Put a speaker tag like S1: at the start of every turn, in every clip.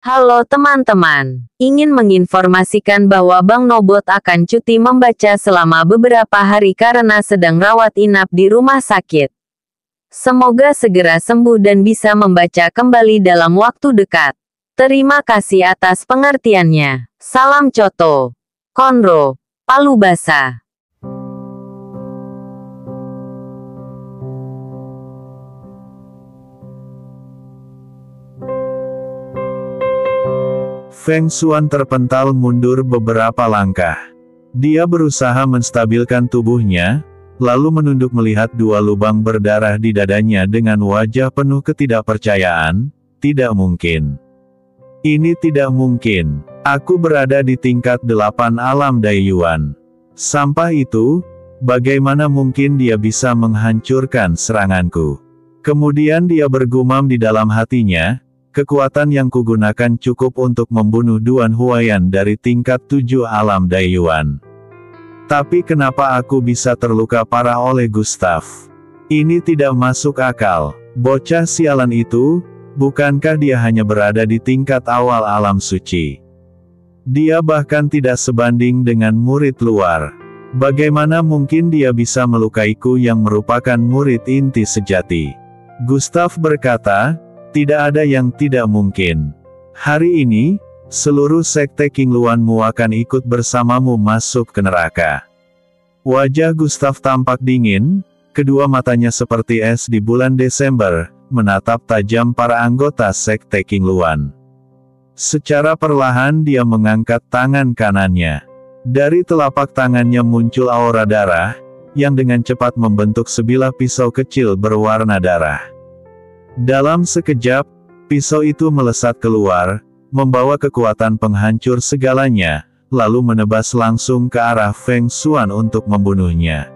S1: Halo teman-teman, ingin menginformasikan bahwa Bang Nobot akan cuti membaca selama beberapa hari karena sedang rawat inap di rumah sakit. Semoga segera sembuh dan bisa membaca kembali dalam waktu dekat. Terima kasih atas pengertiannya. Salam Coto. Konro, Palu Basa.
S2: Feng Xuan terpental mundur beberapa langkah. Dia berusaha menstabilkan tubuhnya, lalu menunduk melihat dua lubang berdarah di dadanya dengan wajah penuh ketidakpercayaan. Tidak mungkin. Ini tidak mungkin. Aku berada di tingkat 8 alam Daiyuan. Sampah itu, bagaimana mungkin dia bisa menghancurkan seranganku? Kemudian dia bergumam di dalam hatinya, kekuatan yang kugunakan cukup untuk membunuh Duan Huayan dari tingkat 7 alam Daiyuan. Tapi kenapa aku bisa terluka parah oleh Gustav? Ini tidak masuk akal. Bocah sialan itu, bukankah dia hanya berada di tingkat awal alam suci? Dia bahkan tidak sebanding dengan murid luar. Bagaimana mungkin dia bisa melukaiku yang merupakan murid inti sejati? Gustav berkata, tidak ada yang tidak mungkin. Hari ini, seluruh sekte King Luanmu akan ikut bersamamu masuk ke neraka. Wajah Gustav tampak dingin, kedua matanya seperti es di bulan Desember, menatap tajam para anggota sekte King Luan. Secara perlahan dia mengangkat tangan kanannya. Dari telapak tangannya muncul aura darah, yang dengan cepat membentuk sebilah pisau kecil berwarna darah. Dalam sekejap, pisau itu melesat keluar, membawa kekuatan penghancur segalanya, lalu menebas langsung ke arah Feng Xuan untuk membunuhnya.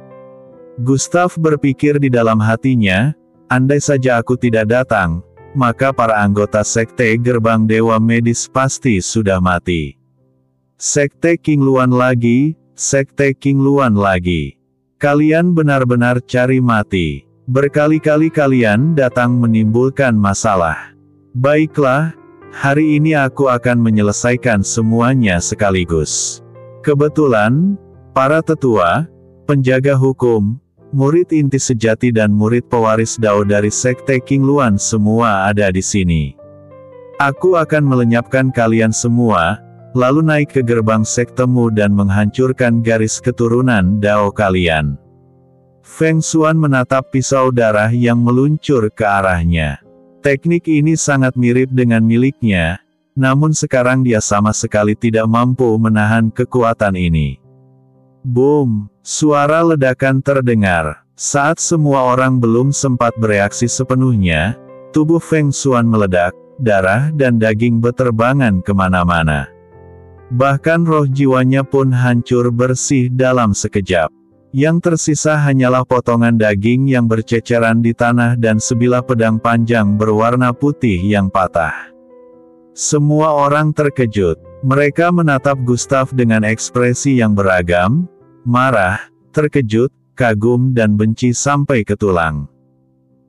S2: Gustav berpikir di dalam hatinya, andai saja aku tidak datang, maka para anggota sekte Gerbang Dewa Medis pasti sudah mati. Sekte King Luan lagi, sekte King Luan lagi. Kalian benar-benar cari mati. Berkali-kali kalian datang menimbulkan masalah. Baiklah, hari ini aku akan menyelesaikan semuanya sekaligus. Kebetulan, para tetua, penjaga hukum, murid inti sejati dan murid pewaris Dao dari sekte King Luan semua ada di sini. Aku akan melenyapkan kalian semua, lalu naik ke gerbang sektemu dan menghancurkan garis keturunan Dao kalian. Feng Xuan menatap pisau darah yang meluncur ke arahnya. Teknik ini sangat mirip dengan miliknya, namun sekarang dia sama sekali tidak mampu menahan kekuatan ini. Boom! Suara ledakan terdengar. Saat semua orang belum sempat bereaksi sepenuhnya, tubuh Feng Xuan meledak, darah dan daging beterbangan kemana-mana. Bahkan roh jiwanya pun hancur bersih dalam sekejap. Yang tersisa hanyalah potongan daging yang berceceran di tanah dan sebilah pedang panjang berwarna putih yang patah. Semua orang terkejut. Mereka menatap Gustav dengan ekspresi yang beragam, marah, terkejut, kagum dan benci sampai ke tulang.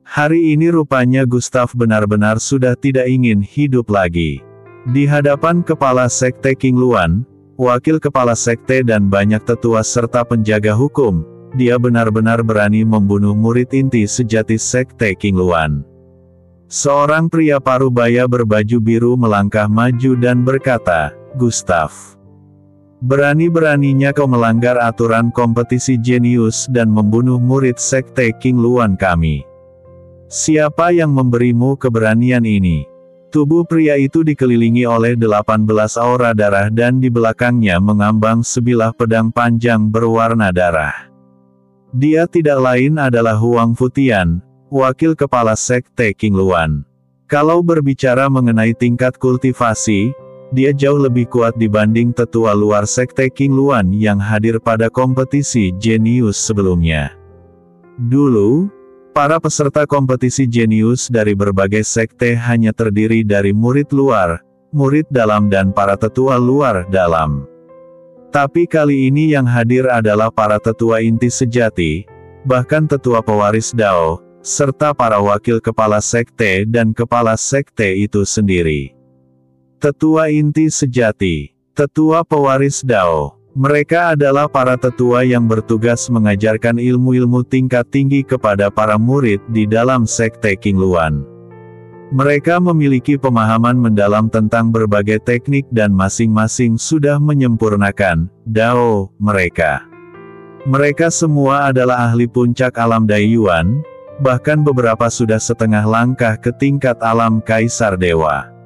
S2: Hari ini rupanya Gustav benar-benar sudah tidak ingin hidup lagi. Di hadapan kepala sekte King Luan, wakil kepala sekte dan banyak tetua serta penjaga hukum, dia benar-benar berani membunuh murid inti sejati sekte King Luan. Seorang pria parubaya berbaju biru melangkah maju dan berkata, Gustav, berani-beraninya kau melanggar aturan kompetisi jenius dan membunuh murid sekte King Luan kami. Siapa yang memberimu keberanian ini? Tubuh pria itu dikelilingi oleh 18 aura darah dan di belakangnya mengambang sebilah pedang panjang berwarna darah. Dia tidak lain adalah Huang Futian, wakil kepala sekte King Luan. Kalau berbicara mengenai tingkat kultivasi, dia jauh lebih kuat dibanding tetua luar sekte King Luan yang hadir pada kompetisi jenius sebelumnya. Dulu, para peserta kompetisi jenius dari berbagai sekte hanya terdiri dari murid luar, murid dalam dan para tetua luar dalam. Tapi kali ini yang hadir adalah para tetua inti sejati, bahkan tetua pewaris Dao, serta para wakil kepala sekte dan kepala sekte itu sendiri. Tetua inti sejati, tetua pewaris Dao. Mereka adalah para tetua yang bertugas mengajarkan ilmu-ilmu tingkat tinggi kepada para murid di dalam sekte Qingluan. Mereka memiliki pemahaman mendalam tentang berbagai teknik dan masing-masing sudah menyempurnakan Dao mereka. Mereka semua adalah ahli puncak alam Daiyuan, bahkan beberapa sudah setengah langkah ke tingkat alam Kaisar Dewa.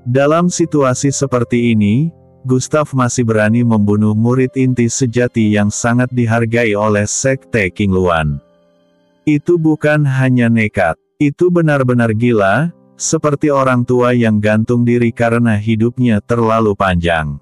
S2: Dalam situasi seperti ini, Gustav masih berani membunuh murid inti sejati yang sangat dihargai oleh sekte Qingluan. Itu bukan hanya nekat, itu benar-benar gila, seperti orang tua yang gantung diri karena hidupnya terlalu panjang.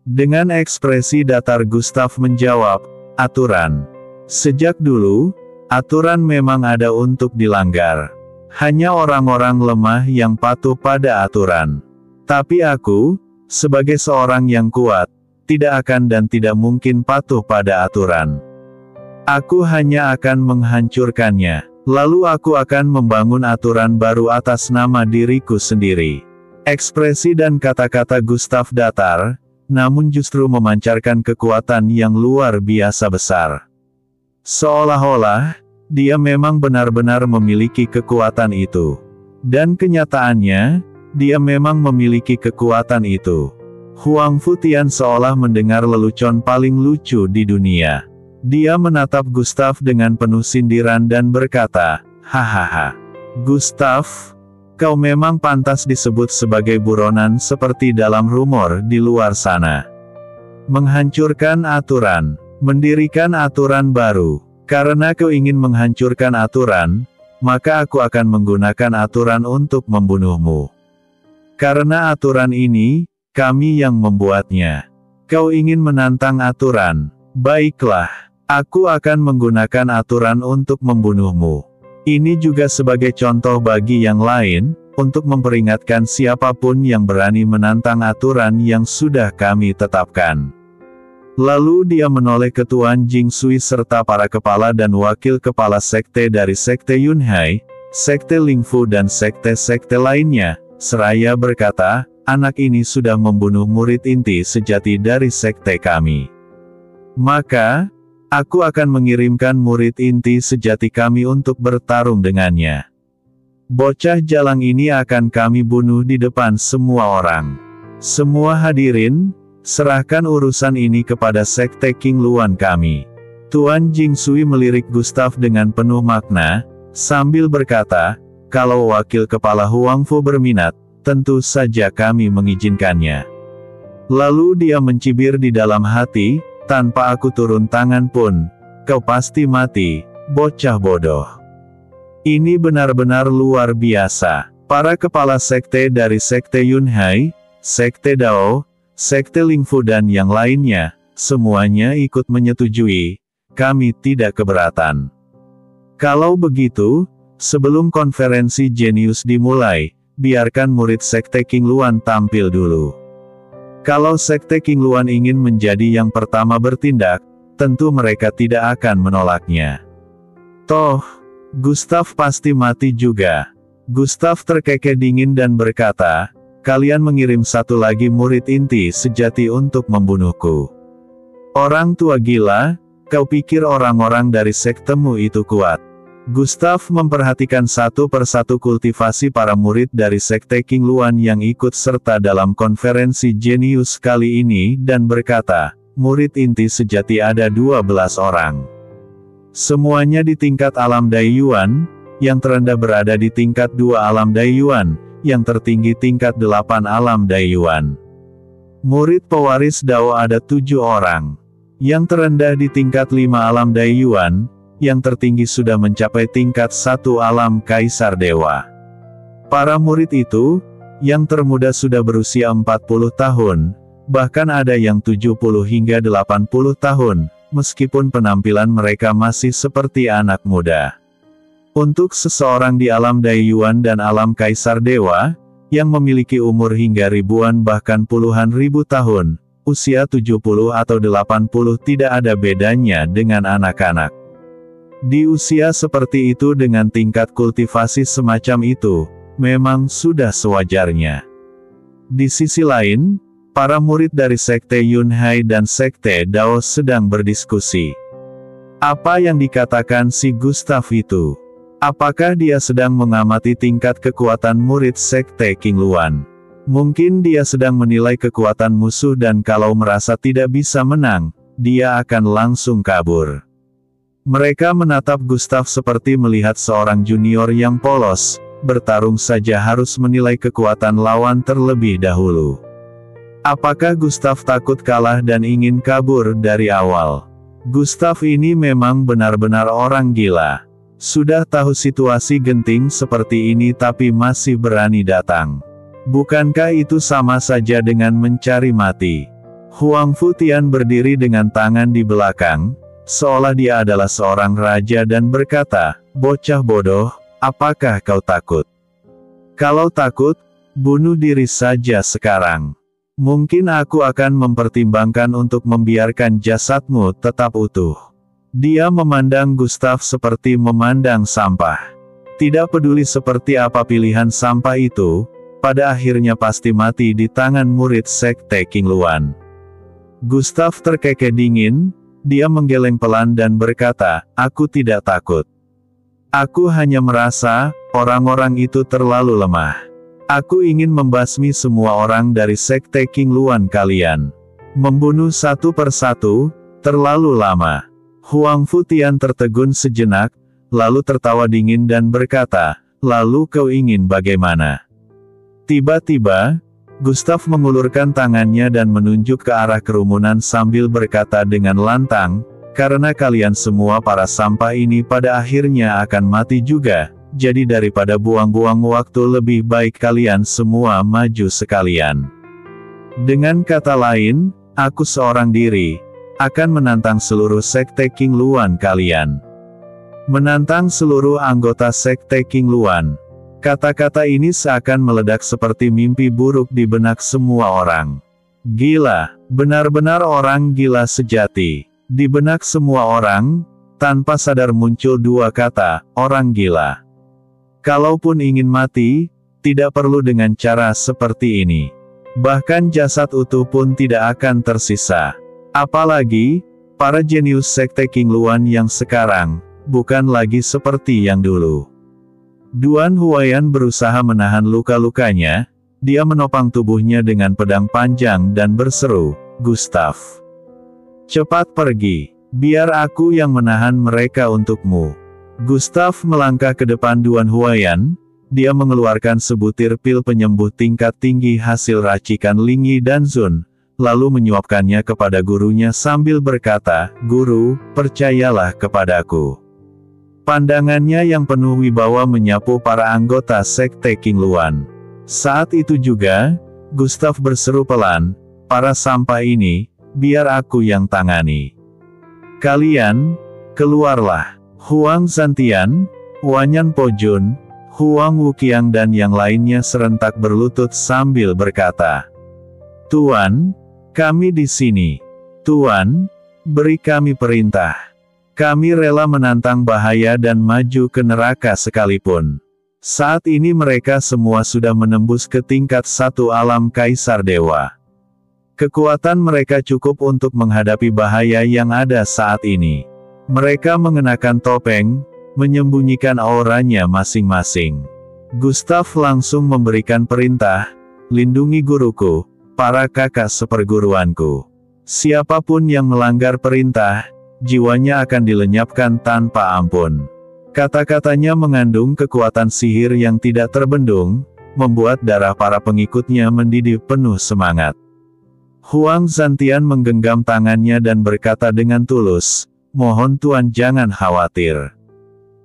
S2: Dengan ekspresi datar Gustav menjawab, aturan. Sejak dulu, aturan memang ada untuk dilanggar. Hanya orang-orang lemah yang patuh pada aturan. Tapi aku, sebagai seorang yang kuat, tidak akan dan tidak mungkin patuh pada aturan. Aku hanya akan menghancurkannya. Lalu aku akan membangun aturan baru atas nama diriku sendiri. Ekspresi dan kata-kata Gustav datar, namun justru memancarkan kekuatan yang luar biasa besar. Seolah-olah, dia memang benar-benar memiliki kekuatan itu. Dan kenyataannya, dia memang memiliki kekuatan itu. Huang Futian seolah mendengar lelucon paling lucu di dunia. Dia menatap Gustav dengan penuh sindiran dan berkata, hahaha. Gustav, kau memang pantas disebut sebagai buronan seperti dalam rumor di luar sana. Menghancurkan aturan, mendirikan aturan baru. Karena kau ingin menghancurkan aturan, maka aku akan menggunakan aturan untuk membunuhmu. Karena aturan ini, kami yang membuatnya. Kau ingin menantang aturan. Baiklah, aku akan menggunakan aturan untuk membunuhmu. Ini juga sebagai contoh bagi yang lain, untuk memperingatkan siapapun yang berani menantang aturan yang sudah kami tetapkan. Lalu dia menoleh ke Tuan Jingsui serta para kepala dan wakil kepala sekte dari sekte Yunhai, sekte Lingfu dan sekte-sekte lainnya, seraya berkata, anak ini sudah membunuh murid inti sejati dari sekte kami. Maka, aku akan mengirimkan murid inti sejati kami untuk bertarung dengannya. Bocah jalang ini akan kami bunuh di depan semua orang. Semua hadirin, serahkan urusan ini kepada sekte Qingluan kami. Tuan Jingsui melirik Gustav dengan penuh makna, sambil berkata, kalau wakil kepala Huangfu berminat, tentu saja kami mengizinkannya. Lalu dia mencibir di dalam hati, tanpa aku turun tangan pun, kau pasti mati, bocah bodoh. Ini benar-benar luar biasa. Para kepala sekte dari sekte Yunhai, sekte Dao, sekte Lingfu dan yang lainnya, semuanya ikut menyetujui, kami tidak keberatan. Kalau begitu, sebelum konferensi jenius dimulai, biarkan murid sekte Qingluan tampil dulu. Kalau sekte Qingluan ingin menjadi yang pertama bertindak, tentu mereka tidak akan menolaknya. Toh, Gustav pasti mati juga. Gustav terkekeh dingin dan berkata, kalian mengirim satu lagi murid inti sejati untuk membunuhku. Orang tua gila, kau pikir orang-orang dari sektemu itu kuat? Gustav memperhatikan satu persatu kultivasi para murid dari sekte Qingluan yang ikut serta dalam konferensi jenius kali ini dan berkata, murid inti sejati ada 12 orang. Semuanya di tingkat alam Daiyuan, yang terendah berada di tingkat 2 alam Daiyuan, yang tertinggi tingkat 8 alam Daiyuan. Murid pewaris Dao ada 7 orang. Yang terendah di tingkat 5 alam Daiyuan, yang tertinggi sudah mencapai tingkat 1 alam Kaisar Dewa. Para murid itu, yang termuda sudah berusia 40 tahun, bahkan ada yang 70 hingga 80 tahun, meskipun penampilan mereka masih seperti anak muda. Untuk seseorang di alam Daiyuan dan alam Kaisar Dewa, yang memiliki umur hingga ribuan bahkan puluhan ribu tahun, usia 70 atau 80 tidak ada bedanya dengan anak-anak. Di usia seperti itu dengan tingkat kultivasi semacam itu, memang sudah sewajarnya. Di sisi lain, para murid dari Sekte Yunhai dan Sekte Dao sedang berdiskusi. Apa yang dikatakan si Gustav itu? Apakah dia sedang mengamati tingkat kekuatan murid Sekte Qingluan? Mungkin dia sedang menilai kekuatan musuh dan kalau merasa tidak bisa menang, dia akan langsung kabur. Mereka menatap Gustav seperti melihat seorang junior yang polos, bertarung saja harus menilai kekuatan lawan terlebih dahulu. Apakah Gustav takut kalah dan ingin kabur dari awal? Gustav ini memang benar-benar orang gila. Sudah tahu situasi genting seperti ini tapi masih berani datang. Bukankah itu sama saja dengan mencari mati? Huang Futian berdiri dengan tangan di belakang, seolah dia adalah seorang raja dan berkata, "Bocah bodoh, apakah kau takut? Kalau takut, bunuh diri saja sekarang. Mungkin aku akan mempertimbangkan untuk membiarkan jasadmu tetap utuh." Dia memandang Gustav seperti memandang sampah. Tidak peduli seperti apa pilihan sampah itu, pada akhirnya pasti mati di tangan murid Sekte Qingluan. Gustav terkekeh dingin, dia menggeleng pelan dan berkata, "Aku tidak takut. Aku hanya merasa, orang-orang itu terlalu lemah. Aku ingin membasmi semua orang dari Sekte Qingluan kalian. Membunuh satu persatu, terlalu lama." Huang Futian tertegun sejenak, lalu tertawa dingin dan berkata, "Lalu kau ingin bagaimana?" Tiba-tiba, Gustav mengulurkan tangannya dan menunjuk ke arah kerumunan sambil berkata dengan lantang, "Karena kalian semua para sampah ini pada akhirnya akan mati juga, jadi daripada buang-buang waktu lebih baik kalian semua maju sekalian. Dengan kata lain, aku seorang diri, akan menantang seluruh Sekte Qingluan kalian." Menantang seluruh anggota Sekte Qingluan. Kata-kata ini seakan meledak seperti mimpi buruk di benak semua orang. Gila, benar-benar orang gila sejati. Di benak semua orang, tanpa sadar muncul dua kata, orang gila. Kalaupun ingin mati, tidak perlu dengan cara seperti ini. Bahkan jasad utuh pun tidak akan tersisa. Apalagi, para jenius Sekte Qingluan yang sekarang, bukan lagi seperti yang dulu. Duan Huayan berusaha menahan luka-lukanya, dia menopang tubuhnya dengan pedang panjang dan berseru, "Gustav, cepat pergi, biar aku yang menahan mereka untukmu." Gustav melangkah ke depan Duan Huayan, dia mengeluarkan sebutir pil penyembuh tingkat tinggi hasil racikan Lingyi dan Zun, lalu menyuapkannya kepada gurunya sambil berkata, "Guru, percayalah kepadaku." Pandangannya yang penuh wibawa menyapu para anggota Sekte Qingluan. Saat itu juga, Gustav berseru pelan, "Para sampah ini, biar aku yang tangani. Kalian, keluarlah." Huang Zantian, Wanyan Pojun, Huang Wuqiang dan yang lainnya serentak berlutut sambil berkata, "Tuan, kami di sini. Tuan, beri kami perintah. Kami rela menantang bahaya dan maju ke neraka sekalipun." Saat ini mereka semua sudah menembus ke tingkat 1 alam Kaisar Dewa. Kekuatan mereka cukup untuk menghadapi bahaya yang ada saat ini. Mereka mengenakan topeng, menyembunyikan auranya masing-masing. Gustav langsung memberikan perintah, "Lindungi guruku, para kakak seperguruanku. Siapapun yang melanggar perintah, jiwanya akan dilenyapkan tanpa ampun." Kata-katanya mengandung kekuatan sihir yang tidak terbendung, membuat darah para pengikutnya mendidih penuh semangat. Huang Zantian menggenggam tangannya dan berkata dengan tulus, "Mohon Tuan jangan khawatir.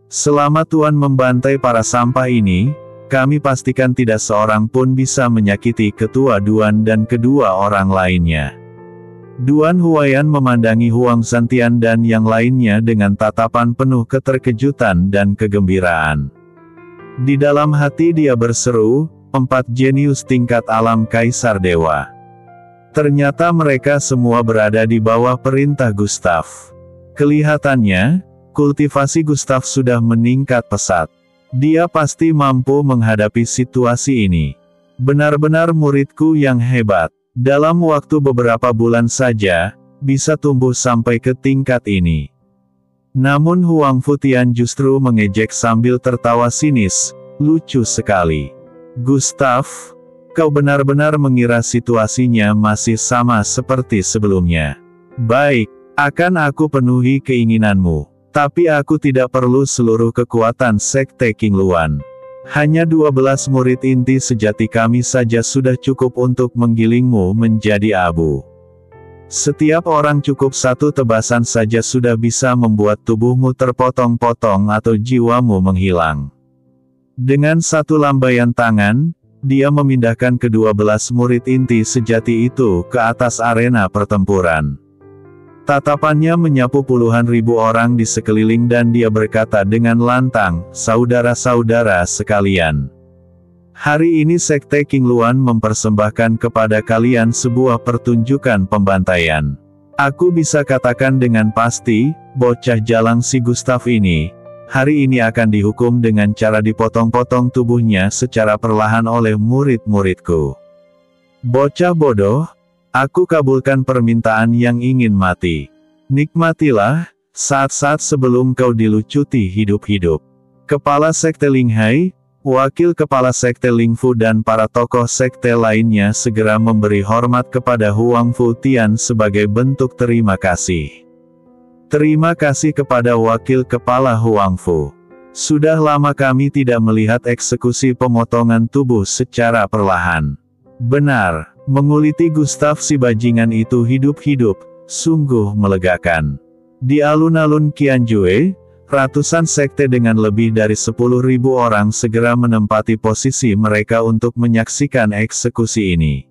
S2: Selama Tuan membantai para sampah ini, kami pastikan tidak seorang pun bisa menyakiti ketua Duan dan kedua orang lainnya." Duan Huayan memandangi Huang Zantian dan yang lainnya dengan tatapan penuh keterkejutan dan kegembiraan. Di dalam hati dia berseru, 4 jenius tingkat alam Kaisar Dewa. Ternyata mereka semua berada di bawah perintah Gustav. Kelihatannya, kultivasi Gustav sudah meningkat pesat. Dia pasti mampu menghadapi situasi ini. Benar-benar muridku yang hebat. Dalam waktu beberapa bulan saja, bisa tumbuh sampai ke tingkat ini. Namun Huang Futian justru mengejek sambil tertawa sinis, lucu sekali. Gustav, kau benar-benar mengira situasinya masih sama seperti sebelumnya. Baik, akan aku penuhi keinginanmu. Tapi aku tidak perlu seluruh kekuatan Sekte Qingluan. Hanya 12 murid inti sejati kami saja sudah cukup untuk menggilingmu menjadi abu. Setiap orang cukup satu tebasan saja sudah bisa membuat tubuhmu terpotong-potong atau jiwamu menghilang. Dengan satu lambaian tangan, dia memindahkan ke-12 murid inti sejati itu ke atas arena pertempuran. Tatapannya menyapu puluhan ribu orang di sekeliling dan dia berkata dengan lantang, "Saudara-saudara sekalian. Hari ini Sekte Qingluan mempersembahkan kepada kalian sebuah pertunjukan pembantaian. Aku bisa katakan dengan pasti, bocah jalang si Gustav ini, hari ini akan dihukum dengan cara dipotong-potong tubuhnya secara perlahan oleh murid-muridku. Bocah bodoh, aku kabulkan permintaan yang ingin mati. Nikmatilah, saat-saat sebelum kau dilucuti hidup-hidup." Kepala Sekte Linghai, Wakil Kepala Sekte Lingfu dan para tokoh sekte lainnya segera memberi hormat kepada Huang Futian sebagai bentuk terima kasih. Terima kasih kepada Wakil Kepala Huang Fu. Sudah lama kami tidak melihat eksekusi pemotongan tubuh secara perlahan. Benar, menguliti Gustav si bajingan itu hidup-hidup, sungguh melegakan. Di alun-alun Qianjue, ratusan sekte dengan lebih dari 10.000 orang segera menempati posisi mereka untuk menyaksikan eksekusi ini.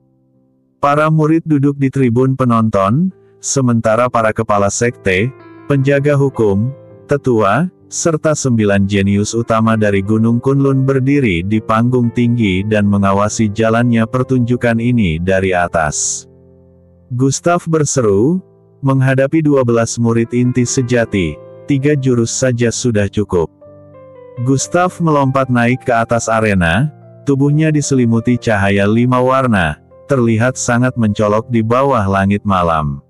S2: Para murid duduk di tribun penonton, sementara para kepala sekte, penjaga hukum, tetua, serta 9 jenius utama dari Gunung Kunlun berdiri di panggung tinggi dan mengawasi jalannya pertunjukan ini dari atas. Gustav berseru, "Menghadapi 12 murid inti sejati, 3 jurus saja sudah cukup." Gustav melompat naik ke atas arena, tubuhnya diselimuti cahaya 5 warna, terlihat sangat mencolok di bawah langit malam.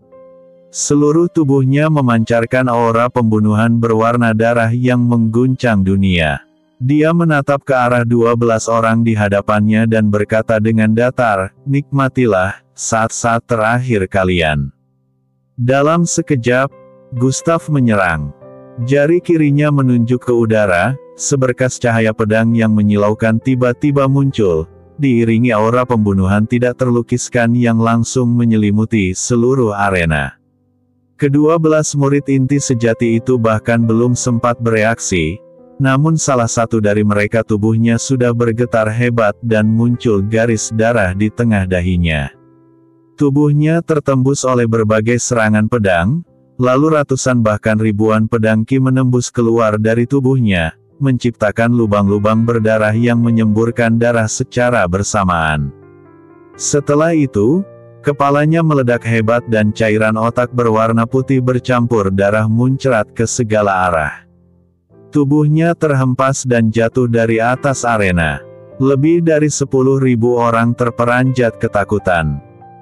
S2: Seluruh tubuhnya memancarkan aura pembunuhan berwarna darah yang mengguncang dunia. Dia menatap ke arah 12 orang di hadapannya dan berkata dengan datar, "Nikmatilah, saat-saat terakhir kalian." Dalam sekejap, Gustav menyerang. Jari kirinya menunjuk ke udara, seberkas cahaya pedang yang menyilaukan tiba-tiba muncul, diiringi aura pembunuhan tidak terlukiskan yang langsung menyelimuti seluruh arena. Ke-12 murid inti sejati itu bahkan belum sempat bereaksi, namun salah satu dari mereka tubuhnya sudah bergetar hebat dan muncul garis darah di tengah dahinya. Tubuhnya tertembus oleh berbagai serangan pedang, lalu ratusan bahkan ribuan pedang Qi menembus keluar dari tubuhnya, menciptakan lubang-lubang berdarah yang menyemburkan darah secara bersamaan. Setelah itu, kepalanya meledak hebat dan cairan otak berwarna putih bercampur darah muncrat ke segala arah. Tubuhnya terhempas dan jatuh dari atas arena. Lebih dari 10.000 orang terperanjat ketakutan.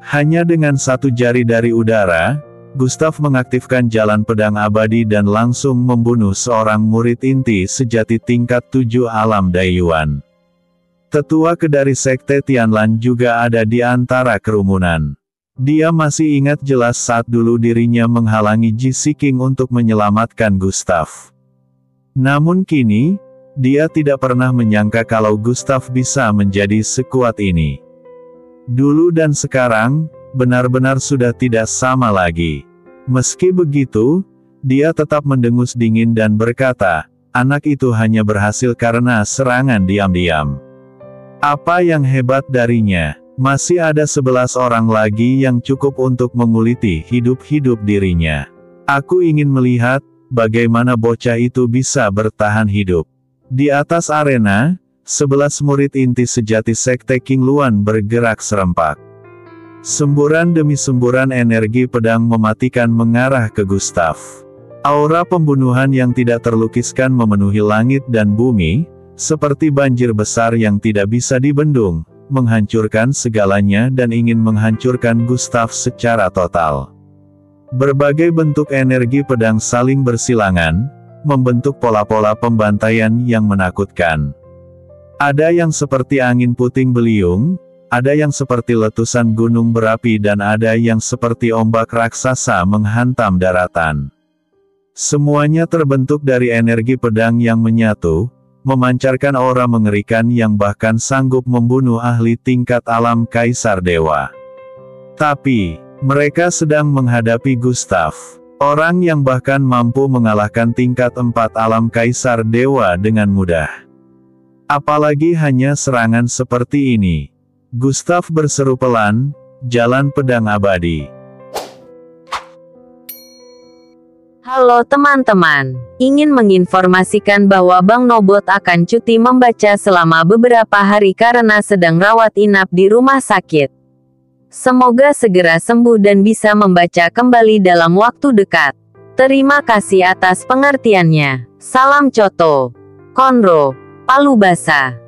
S2: Hanya dengan satu jari dari udara, Gustav mengaktifkan jalan pedang abadi dan langsung membunuh seorang murid inti sejati tingkat 7 alam Daiyuan. Tetua Kedari Sekte Tianlan juga ada di antara kerumunan. Dia masih ingat jelas saat dulu dirinya menghalangi Ji Siqing untuk menyelamatkan Gustav. Namun kini, dia tidak pernah menyangka kalau Gustav bisa menjadi sekuat ini. Dulu dan sekarang, benar-benar sudah tidak sama lagi. Meski begitu, dia tetap mendengus dingin dan berkata, anak itu hanya berhasil karena serangan diam-diam. Apa yang hebat darinya? Masih ada 11 orang lagi yang cukup untuk menguliti hidup-hidup dirinya. Aku ingin melihat, bagaimana bocah itu bisa bertahan hidup. Di atas arena, 11 murid inti sejati Sekte Qingluan bergerak serempak. Semburan demi semburan energi pedang mematikan mengarah ke Gustav. Aura pembunuhan yang tidak terlukiskan memenuhi langit dan bumi, seperti banjir besar yang tidak bisa dibendung, menghancurkan segalanya dan ingin menghancurkan Gustaf secara total. Berbagai bentuk energi pedang saling bersilangan, membentuk pola-pola pembantaian yang menakutkan. Ada yang seperti angin puting beliung, ada yang seperti letusan gunung berapi dan ada yang seperti ombak raksasa menghantam daratan. Semuanya terbentuk dari energi pedang yang menyatu, memancarkan aura mengerikan yang bahkan sanggup membunuh ahli tingkat alam Kaisar Dewa. Tapi, mereka sedang menghadapi Gustaf, orang yang bahkan mampu mengalahkan tingkat 4 alam Kaisar Dewa dengan mudah. Apalagi hanya serangan seperti ini. Gustaf berseru pelan, "Jalan pedang abadi."
S1: Halo teman-teman, ingin menginformasikan bahwa Bang Nobot akan cuti membaca selama beberapa hari karena sedang rawat inap di rumah sakit. Semoga segera sembuh dan bisa membaca kembali dalam waktu dekat. Terima kasih atas pengertiannya. Salam Coto, Konro, Palu Basa.